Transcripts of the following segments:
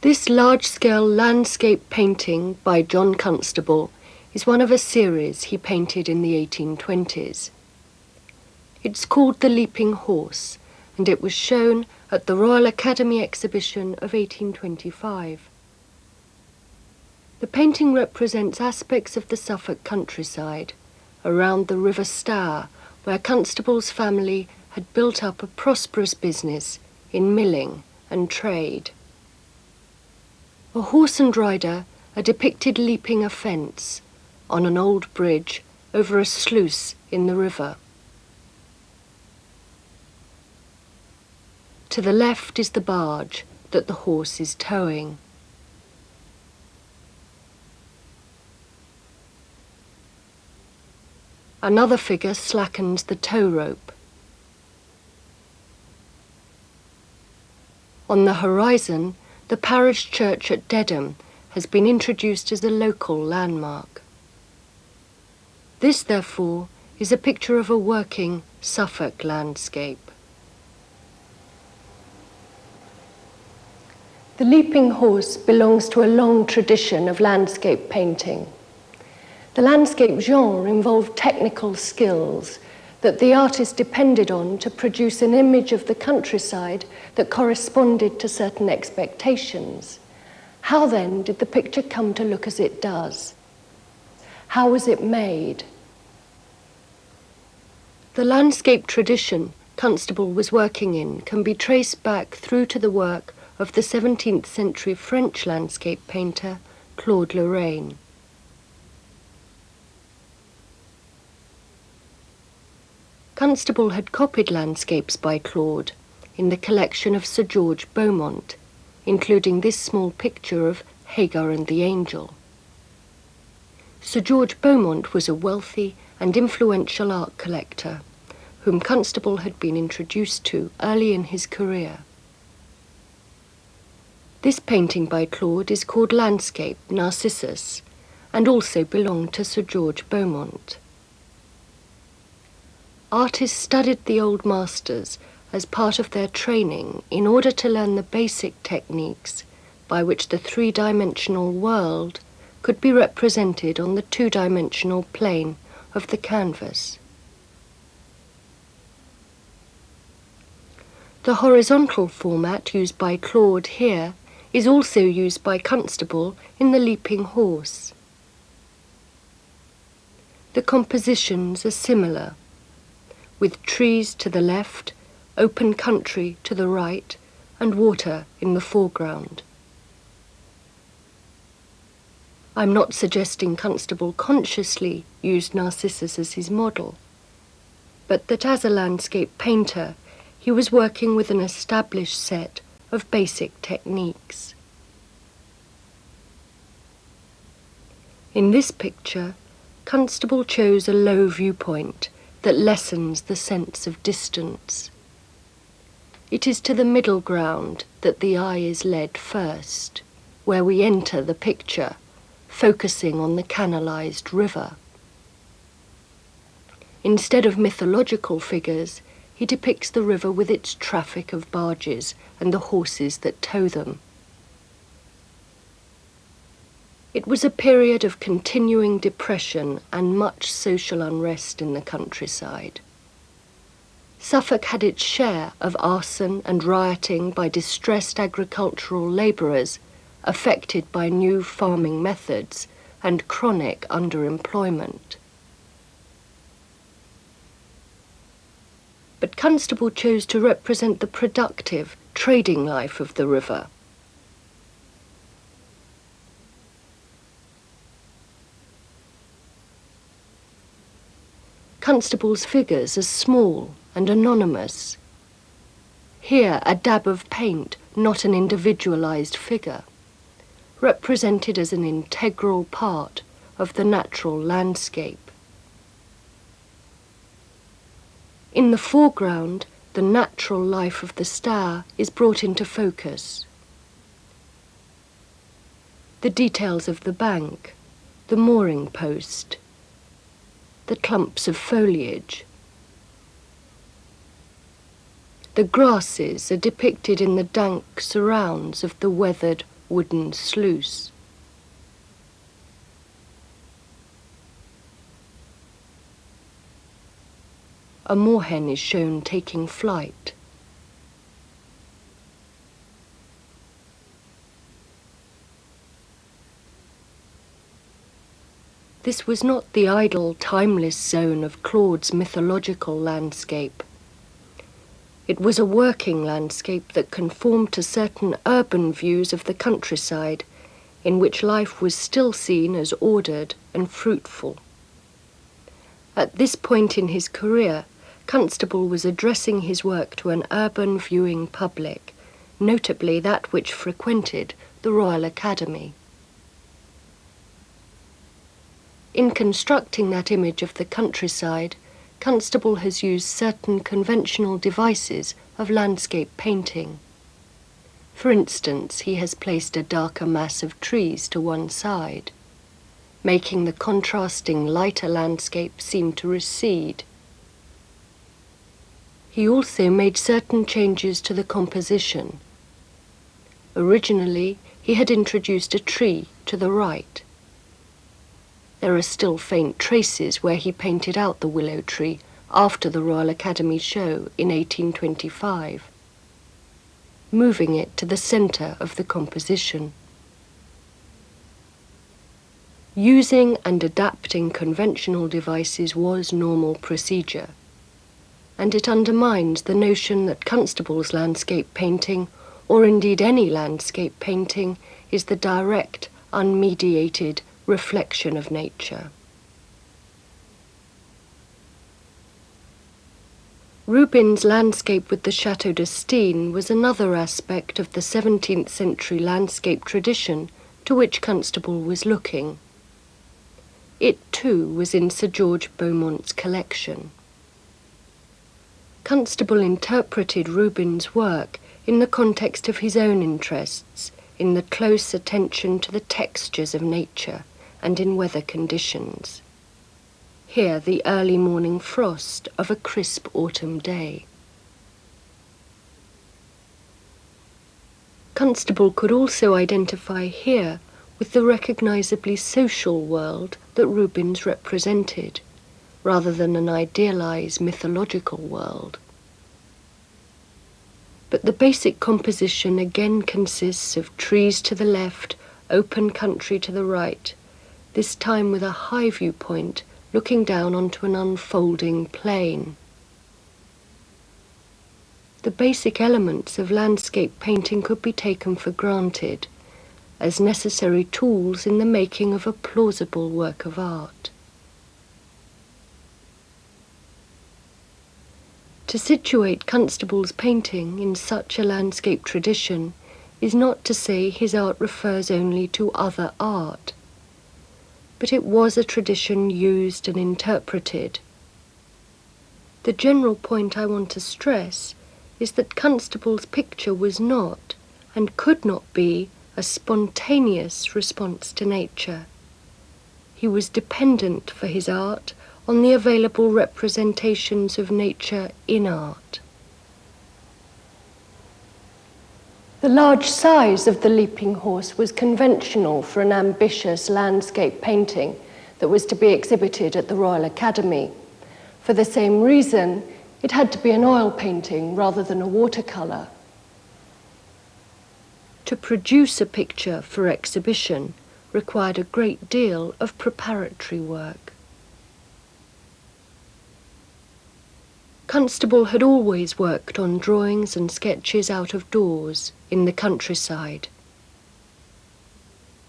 This large-scale landscape painting by John Constable is one of a series he painted in the 1820s. It's called The Leaping Horse, and it was shown at the Royal Academy exhibition of 1825. The painting represents aspects of the Suffolk countryside, around the River Stour, where Constable's family had built up a prosperous business in milling and trade. A horse and rider are depicted leaping a fence on an old bridge over a sluice in the river. To the left is the barge that the horse is towing. Another figure slackens the tow rope. On the horizon, the parish church at Dedham has been introduced as a local landmark. This, therefore, is a picture of a working Suffolk landscape. The Leaping Horse belongs to a long tradition of landscape painting. The landscape genre involved technical skills that the artist depended on to produce an image of the countryside that corresponded to certain expectations. How then did the picture come to look as it does? How was it made? The landscape tradition Constable was working in can be traced back through to the work of the 17th century French landscape painter Claude Lorraine. Constable had copied landscapes by Claude in the collection of Sir George Beaumont, including this small picture of Hagar and the Angel. Sir George Beaumont was a wealthy and influential art collector whom Constable had been introduced to early in his career. This painting by Claude is called Landscape Narcissus and also belonged to Sir George Beaumont. Artists studied the old masters as part of their training in order to learn the basic techniques by which the three-dimensional world could be represented on the two-dimensional plane of the canvas. The horizontal format used by Claude here is also used by Constable in The Leaping Horse. The compositions are similar, with trees to the left, open country to the right, and water in the foreground. I'm not suggesting Constable consciously used Narcissus as his model, but that as a landscape painter, he was working with an established set of basic techniques. In this picture, Constable chose a low viewpoint that lessens the sense of distance. It is to the middle ground that the eye is led first, where we enter the picture, focusing on the canalized river. Instead of mythological figures, he depicts the river with its traffic of barges and the horses that tow them. It was a period of continuing depression and much social unrest in the countryside. Suffolk had its share of arson and rioting by distressed agricultural labourers affected by new farming methods and chronic underemployment. But Constable chose to represent the productive trading life of the river. Constable's figures are small and anonymous. Here, a dab of paint, not an individualized figure, represented as an integral part of the natural landscape. In the foreground, the natural life of the Stour is brought into focus. The details of the bank, the mooring post, the clumps of foliage. The grasses are depicted in the dank surrounds of the weathered wooden sluice. A moorhen is shown taking flight. This was not the idle, timeless zone of Claude's mythological landscape. It was a working landscape that conformed to certain urban views of the countryside, in which life was still seen as ordered and fruitful. At this point in his career, Constable was addressing his work to an urban viewing public, notably that which frequented the Royal Academy. In constructing that image of the countryside, Constable has used certain conventional devices of landscape painting. For instance, he has placed a darker mass of trees to one side, making the contrasting lighter landscape seem to recede. He also made certain changes to the composition. Originally, he had introduced a tree to the right. There are still faint traces where he painted out the willow tree after the Royal Academy show in 1825, moving it to the centre of the composition. Using and adapting conventional devices was normal procedure, and it undermines the notion that Constable's landscape painting, or indeed any landscape painting, is the direct, unmediated reflection of nature. Rubens' landscape with the Château d'Estaing was another aspect of the 17th century landscape tradition to which Constable was looking. It too was in Sir George Beaumont's collection. Constable interpreted Rubens' work in the context of his own interests, in the close attention to the textures of nature and in weather conditions. Here the early morning frost of a crisp autumn day. Constable could also identify here with the recognizably social world that Rubens represented, rather than an idealized mythological world. But the basic composition again consists of trees to the left, open country to the right, this time with a high viewpoint looking down onto an unfolding plain. The basic elements of landscape painting could be taken for granted as necessary tools in the making of a plausible work of art. To situate Constable's painting in such a landscape tradition is not to say his art refers only to other art, but it was a tradition used and interpreted. The general point I want to stress is that Constable's picture was not, and could not be, a spontaneous response to nature. He was dependent for his art on the available representations of nature in art. The large size of the leaping horse was conventional for an ambitious landscape painting that was to be exhibited at the Royal Academy. For the same reason, it had to be an oil painting rather than a watercolour. To produce a picture for exhibition required a great deal of preparatory work. Constable had always worked on drawings and sketches out of doors, in the countryside.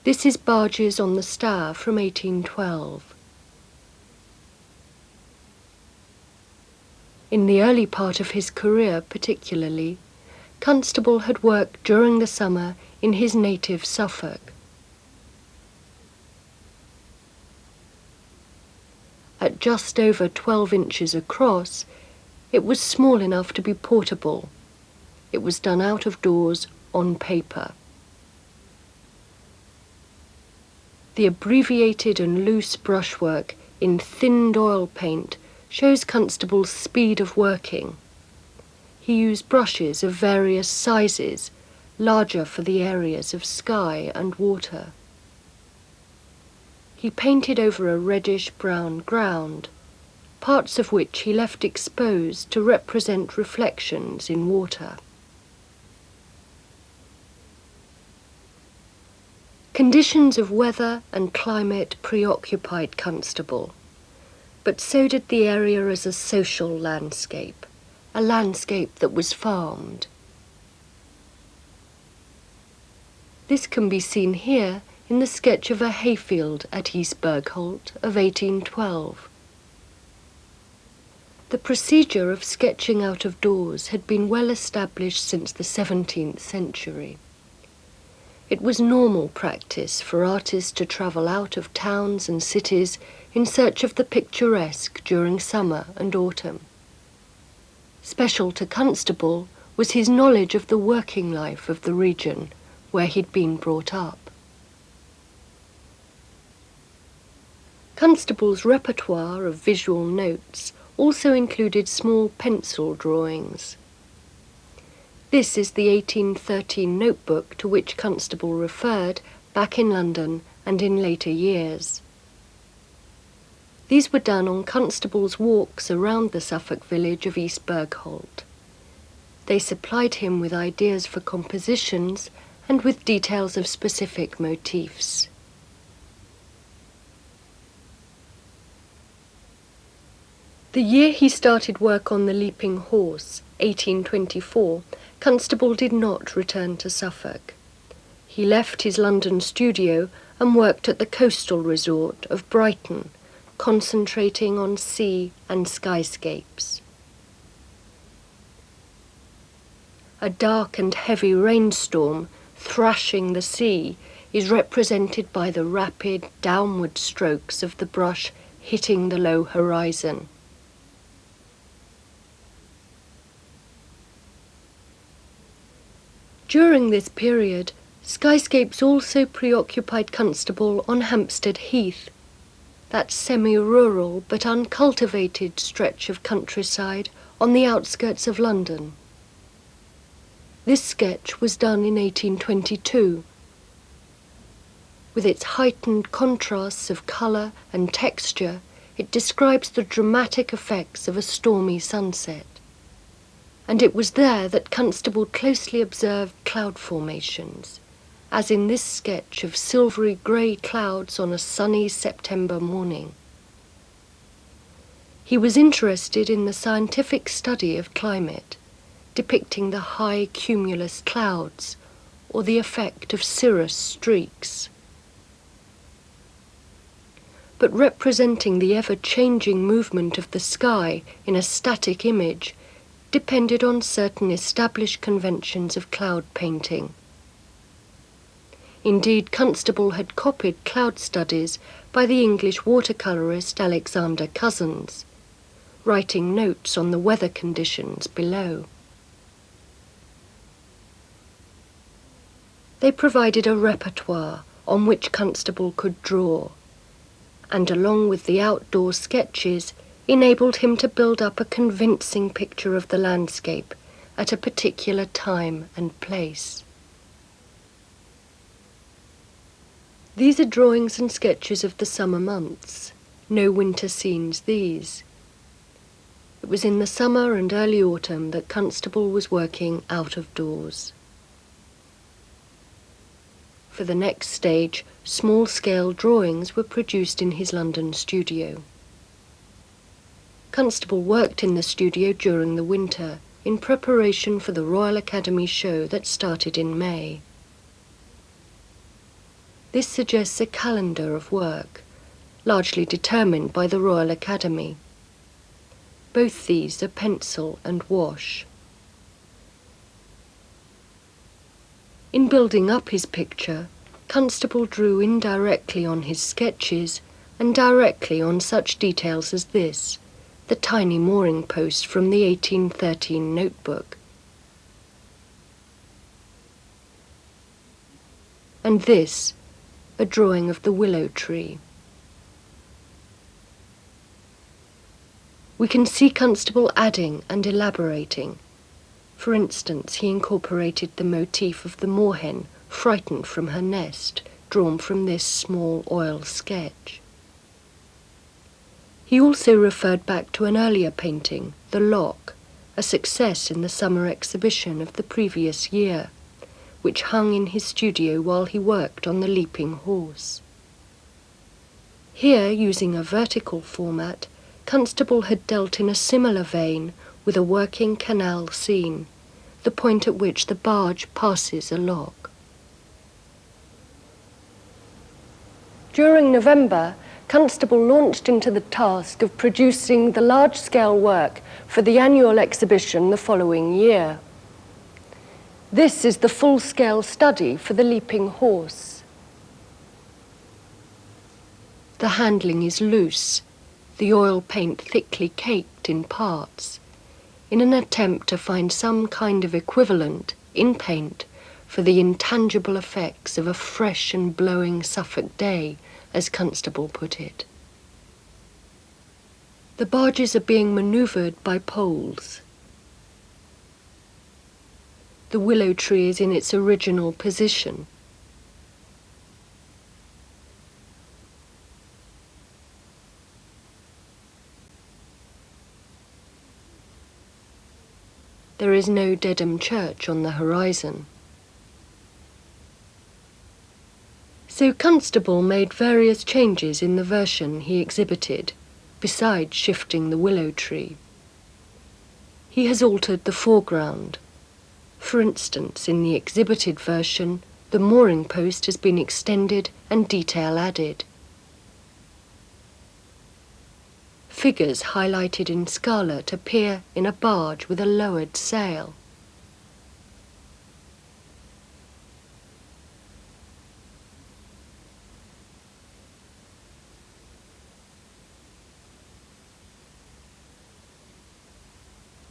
This is Barges on the Stour from 1812. In the early part of his career particularly, Constable had worked during the summer in his native Suffolk. At just over 12 inches across, it was small enough to be portable. It was done out of doors on paper. The abbreviated and loose brushwork in thinned oil paint shows Constable's speed of working. He used brushes of various sizes, larger for the areas of sky and water. He painted over a reddish-brown ground, parts of which he left exposed to represent reflections in water. Conditions of weather and climate preoccupied Constable, but so did the area as a social landscape, a landscape that was farmed. This can be seen here in the sketch of a hayfield at East Bergholt of 1812. The procedure of sketching out of doors had been well established since the 17th century. It was normal practice for artists to travel out of towns and cities in search of the picturesque during summer and autumn. Special to Constable was his knowledge of the working life of the region where he'd been brought up. Constable's repertoire of visual notes also included small pencil drawings. This is the 1813 notebook to which Constable referred back in London and in later years. These were done on Constable's walks around the Suffolk village of East Bergholt. They supplied him with ideas for compositions and with details of specific motifs. The year he started work on the Leaping Horse, 1824, Constable did not return to Suffolk. He left his London studio and worked at the coastal resort of Brighton, concentrating on sea and skyscapes. A dark and heavy rainstorm thrashing the sea is represented by the rapid downward strokes of the brush hitting the low horizon. During this period, skyscapes also preoccupied Constable on Hampstead Heath, that semi-rural but uncultivated stretch of countryside on the outskirts of London. This sketch was done in 1822. With its heightened contrasts of colour and texture, it describes the dramatic effects of a stormy sunset. And it was there that Constable closely observed cloud formations, as in this sketch of silvery grey clouds on a sunny September morning. He was interested in the scientific study of climate, depicting the high cumulus clouds, or the effect of cirrus streaks. But representing the ever-changing movement of the sky in a static image depended on certain established conventions of cloud painting. Indeed, Constable had copied cloud studies by the English watercolourist Alexander Cousins, writing notes on the weather conditions below. They provided a repertoire on which Constable could draw, and along with the outdoor sketches, enabled him to build up a convincing picture of the landscape at a particular time and place. These are drawings and sketches of the summer months. No winter scenes these. It was in the summer and early autumn that Constable was working out of doors. For the next stage, small-scale drawings were produced in his London studio. Constable worked in the studio during the winter, in preparation for the Royal Academy show that started in May. This suggests a calendar of work, largely determined by the Royal Academy. Both these are pencil and wash. In building up his picture, Constable drew indirectly on his sketches and directly on such details as this, the tiny mooring post from the 1813 notebook. And this, a drawing of the willow tree. We can see Constable adding and elaborating. For instance, he incorporated the motif of the moorhen frightened from her nest, drawn from this small oil sketch. He also referred back to an earlier painting, The Lock, a success in the summer exhibition of the previous year, which hung in his studio while he worked on the leaping horse. Here, using a vertical format, Constable had dealt in a similar vein with a working canal scene, the point at which the barge passes a lock. During November, Constable launched into the task of producing the large-scale work for the annual exhibition the following year. This is the full-scale study for the leaping horse. The handling is loose, the oil paint thickly caked in parts, in an attempt to find some kind of equivalent, in paint, for the intangible effects of a fresh and blowing Suffolk day, as Constable put it. The barges are being manoeuvred by poles. The willow tree is in its original position. There is no Dedham Church on the horizon. So Constable made various changes in the version he exhibited, besides shifting the willow tree. He has altered the foreground. For instance, in the exhibited version, the mooring post has been extended and detail added. Figures highlighted in scarlet appear in a barge with a lowered sail.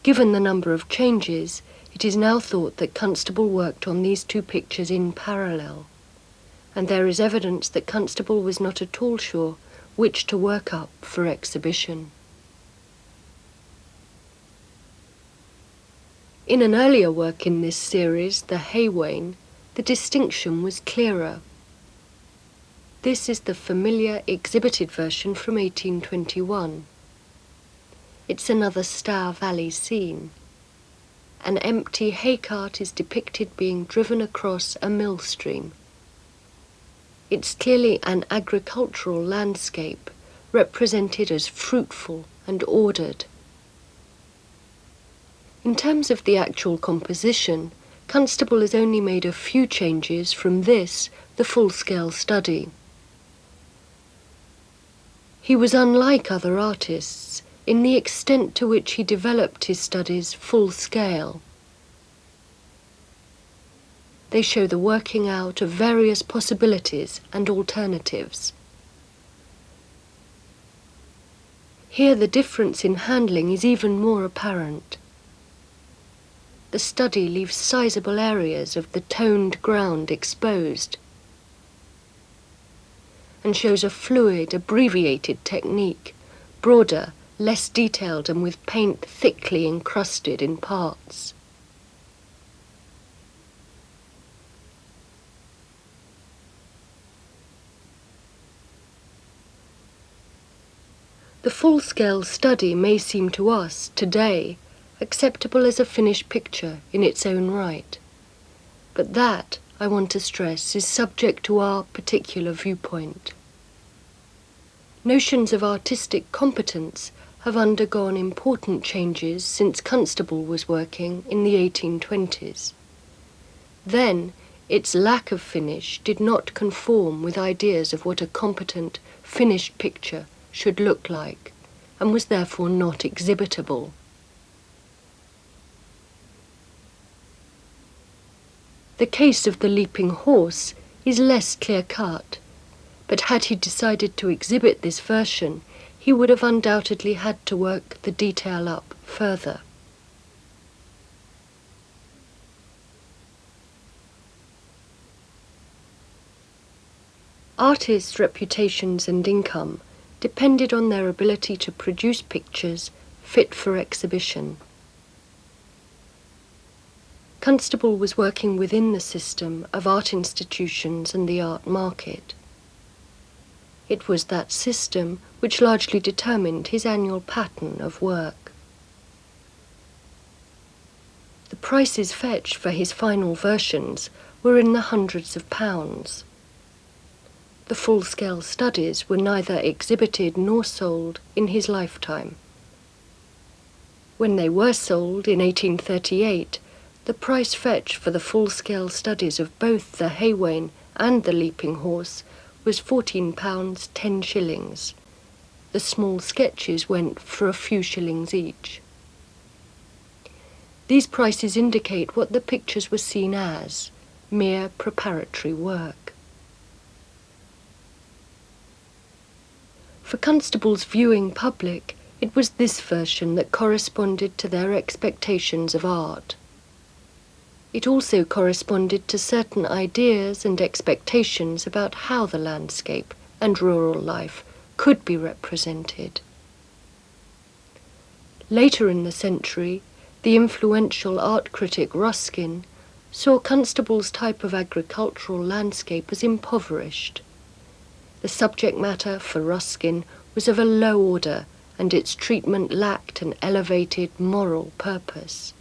Given the number of changes, it is now thought that Constable worked on these two pictures in parallel, and there is evidence that Constable was not at all sure which to work up for exhibition. In an earlier work in this series, The Haywain, the distinction was clearer. This is the familiar exhibited version from 1821. It's another Stour Valley scene. An empty hay cart is depicted being driven across a mill stream. It's clearly an agricultural landscape, represented as fruitful and ordered. In terms of the actual composition, Constable has only made a few changes from this, the full-scale study. He was unlike other artists in the extent to which he developed his studies full scale. They show the working out of various possibilities and alternatives. Here the difference in handling is even more apparent. The study leaves sizable areas of the toned ground exposed and shows a fluid, abbreviated technique, broader, less detailed and with paint thickly encrusted in parts. The full-scale study may seem to us, today, acceptable as a finished picture in its own right. But that, I want to stress, is subject to our particular viewpoint. Notions of artistic competence have undergone important changes since Constable was working in the 1820s. Then, its lack of finish did not conform with ideas of what a competent, finished picture should look like, and was therefore not exhibitable. The case of the leaping horse is less clear-cut, but had he decided to exhibit this version, he would have undoubtedly had to work the detail up further. Artists' reputations and income depended on their ability to produce pictures fit for exhibition. Constable was working within the system of art institutions and the art market. It was that system which largely determined his annual pattern of work. The prices fetched for his final versions were in the hundreds of pounds. The full-scale studies were neither exhibited nor sold in his lifetime. When they were sold in 1838, the price fetched for the full-scale studies of both the Haywain and the Leaping Horse was £14 10s. The small sketches went for a few shillings each. These prices indicate what the pictures were seen as, mere preparatory work. For Constable's viewing public, it was this version that corresponded to their expectations of art. It also corresponded to certain ideas and expectations about how the landscape and rural life could be represented. Later in the century, the influential art critic Ruskin saw Constable's type of agricultural landscape as impoverished. The subject matter for Ruskin was of a low order, and its treatment lacked an elevated moral purpose.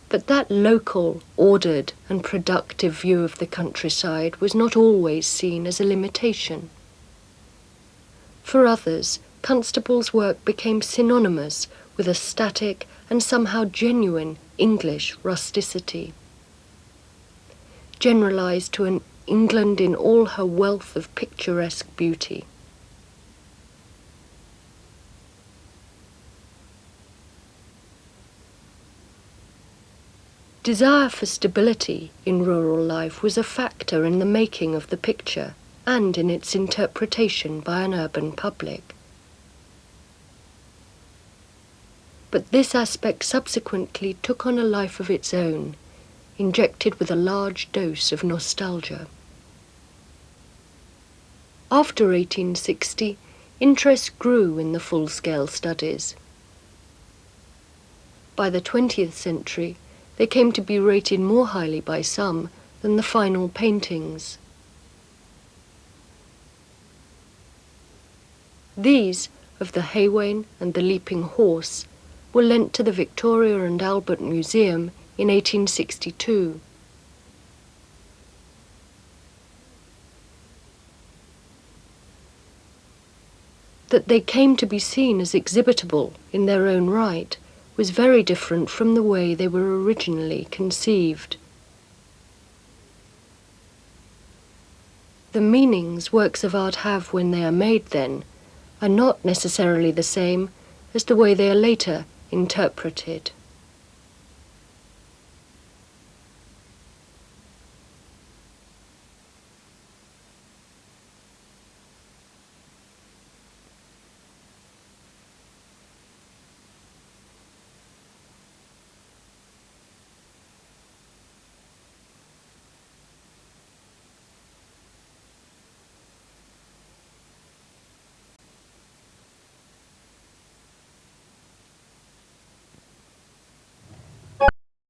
But that local, ordered and productive view of the countryside was not always seen as a limitation. For others, Constable's work became synonymous with a static and somehow genuine English rusticity, generalized to an England in all her wealth of picturesque beauty. Desire for stability in rural life was a factor in the making of the picture and in its interpretation by an urban public. But this aspect subsequently took on a life of its own, injected with a large dose of nostalgia. After 1860, interest grew in the full-scale studies. By the 20th century, they came to be rated more highly by some than the final paintings. These, of the Haywain and the Leaping Horse, were lent to the Victoria and Albert Museum in 1862. That they came to be seen as exhibitable in their own right was very different from the way they were originally conceived. The meanings works of art have when they are made, then, are not necessarily the same as the way they are later interpreted.